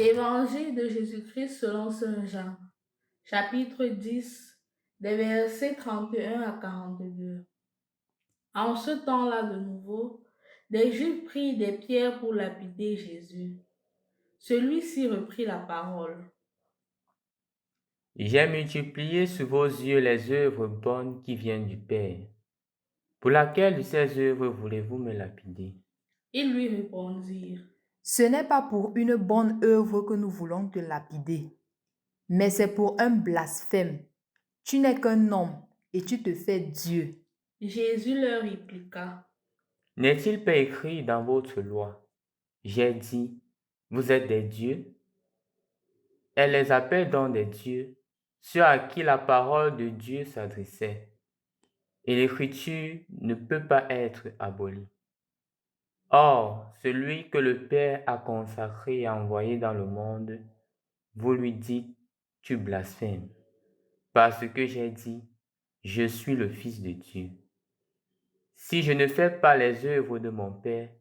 Évangile de Jésus-Christ selon Saint Jean, chapitre 10, des versets 31 à 42. En ce temps-là de nouveau, des Juifs prirent des pierres pour lapider Jésus. Celui-ci reprit la parole. J'ai multiplié sous vos yeux les œuvres bonnes qui viennent du Père. Pour laquelle de ces œuvres voulez-vous me lapider? Ils lui répondirent. Ce n'est pas pour une bonne œuvre que nous voulons te lapider, mais c'est pour un blasphème. Tu n'es qu'un homme et tu te fais Dieu. Jésus leur répliqua. N'est-il pas écrit dans votre loi? J'ai dit, vous êtes des dieux? Elle les appelle donc des dieux, ceux à qui la parole de Dieu s'adressait. Et l'écriture ne peut pas être abolie. Or, celui que le Père a consacré et envoyé dans le monde, vous lui dites, tu blasphèmes, parce que j'ai dit, je suis le Fils de Dieu. Si je ne fais pas les œuvres de mon Père,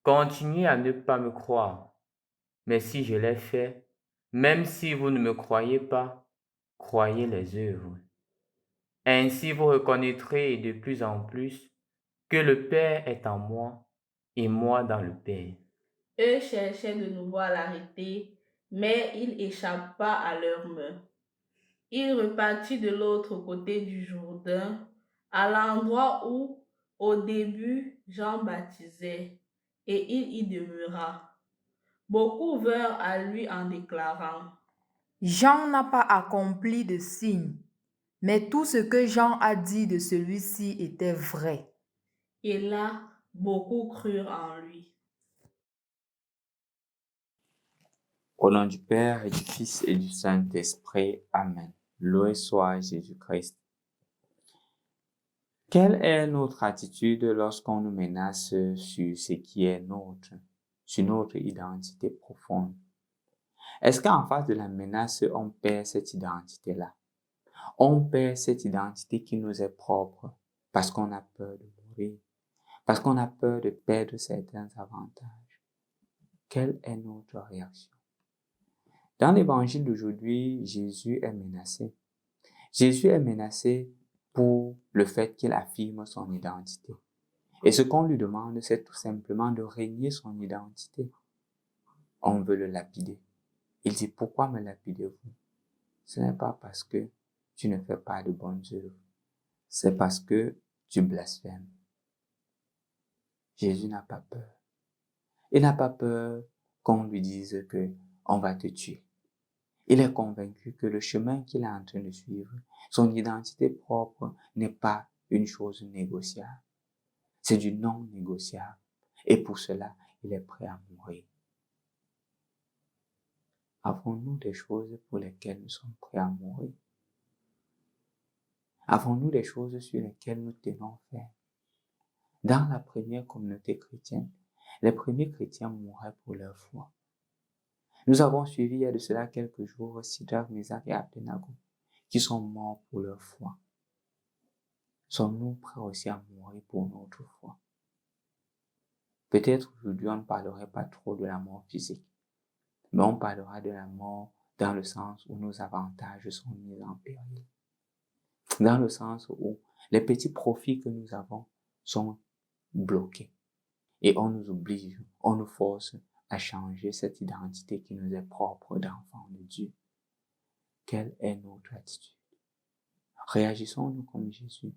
continuez à ne pas me croire. Mais si je les fais, même si vous ne me croyez pas, croyez les œuvres. Ainsi vous reconnaîtrez de plus en plus que le Père est en moi et moi dans le Père. Eux cherchaient de nouveau à l'arrêter, mais il échappa à leurs mains. Il repartit de l'autre côté du Jourdain, à l'endroit où, au début, Jean baptisait, et il y demeura. Beaucoup vinrent à lui en déclarant. Jean n'a pas accompli de signe, mais tout ce que Jean a dit de celui-ci était vrai. Et là, beaucoup crurent en lui. Au nom du Père et du Fils et du Saint-Esprit. Amen. Loué soit Jésus-Christ. Quelle est notre attitude lorsqu'on nous menace sur ce qui est nôtre, sur notre identité profonde? Est-ce qu'en face de la menace, on perd cette identité-là? On perd cette identité qui nous est propre parce qu'on a peur de mourir, parce qu'on a peur de perdre certains avantages. Quelle est notre réaction? Dans l'évangile d'aujourd'hui, Jésus est menacé. Jésus est menacé pour le fait qu'il affirme son identité. Et ce qu'on lui demande, c'est tout simplement de régner son identité. On veut le lapider. Il dit, pourquoi me lapidez-vous? Ce n'est pas parce que tu ne fais pas de bonnes œuvres. C'est parce que tu blasphèmes. Jésus n'a pas peur. Il n'a pas peur qu'on lui dise que on va te tuer. Il est convaincu que le chemin qu'il est en train de suivre, son identité propre, n'est pas une chose négociable. C'est du non négociable. Et pour cela, il est prêt à mourir. Avons-nous des choses pour lesquelles nous sommes prêts à mourir? Avons-nous des choses sur lesquelles nous tenons ferme? Dans la première communauté chrétienne, les premiers chrétiens mouraient pour leur foi. Nous avons suivi il y a de cela quelques jours Sidrach, Mésach et Abdenago, qui sont morts pour leur foi. Sommes-nous prêts aussi à mourir pour notre foi? Peut-être aujourd'hui on ne parlerait pas trop de la mort physique, mais on parlera de la mort dans le sens où nos avantages sont mis en péril. Dans le sens où les petits profits que nous avons sont bloqués. Et on nous oblige, on nous force à changer cette identité qui nous est propre d'enfant de Dieu. Quelle est notre attitude? Réagissons-nous comme Jésus?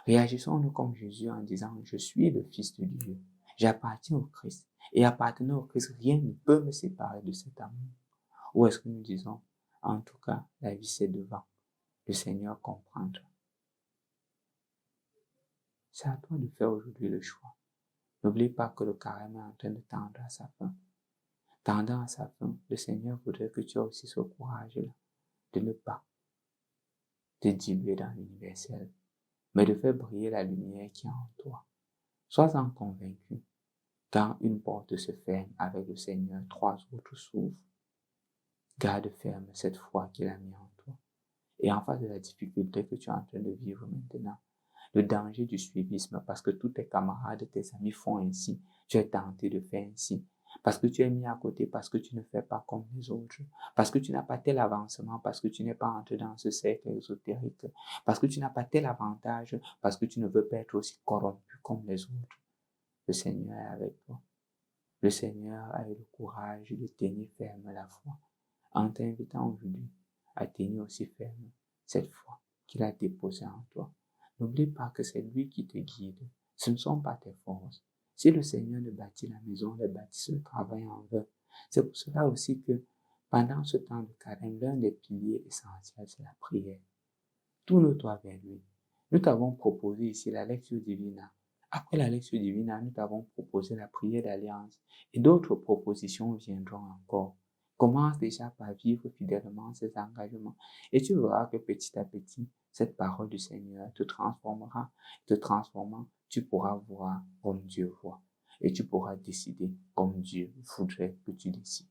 Réagissons-nous comme Jésus en disant, je suis le Fils de Dieu, j'appartiens au Christ, et appartenant au Christ, rien ne peut me séparer de cet amour. Ou est-ce que nous disons, en tout cas, la vie c'est devant, le Seigneur comprendra. C'est à toi de faire aujourd'hui le choix. N'oublie pas que le carême est en train de tendre à sa fin. Tendant à sa fin, le Seigneur voudrait que tu aies aussi ce courage-là de ne pas te diluer dans l'universel, mais de faire briller la lumière qui est en toi. Sois-en convaincu. Quand une porte se ferme avec le Seigneur, 3 autres s'ouvrent. Garde ferme cette foi qu'il a mis en toi. Et en face de la difficulté que tu es en train de vivre maintenant, le danger du suivisme, parce que tous tes camarades, tes amis font ainsi, tu es tenté de faire ainsi. parce que tu es mis à côté, parce que tu ne fais pas comme les autres, parce que tu n'as pas tel avancement, parce que tu n'es pas entré dans ce cercle ésotérique, parce que tu n'as pas tel avantage, parce que tu ne veux pas être aussi corrompu comme les autres. Le Seigneur est avec toi. Le Seigneur a eu le courage de tenir ferme la foi en t'invitant aujourd'hui à tenir aussi ferme cette foi qu'il a déposée en toi. N'oublie pas que c'est lui qui te guide. Ce ne sont pas tes forces. Si le Seigneur ne bâtit la maison, les bâtisseurs travaillent en vain. C'est pour cela aussi que pendant ce temps de carême, l'un des piliers essentiels, c'est la prière. Tourne-toi vers lui. Nous t'avons proposé ici la lecture divine. Après la lecture divine, nous t'avons proposé la prière d'alliance et d'autres propositions viendront encore. Commence déjà par vivre fidèlement ces engagements et tu verras que petit à petit, cette parole du Seigneur te transformera. Te transformant, tu pourras voir comme Dieu voit et tu pourras décider comme Dieu voudrait que tu décides.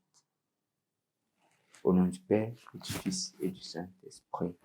Au nom du Père, et du Fils et du Saint-Esprit.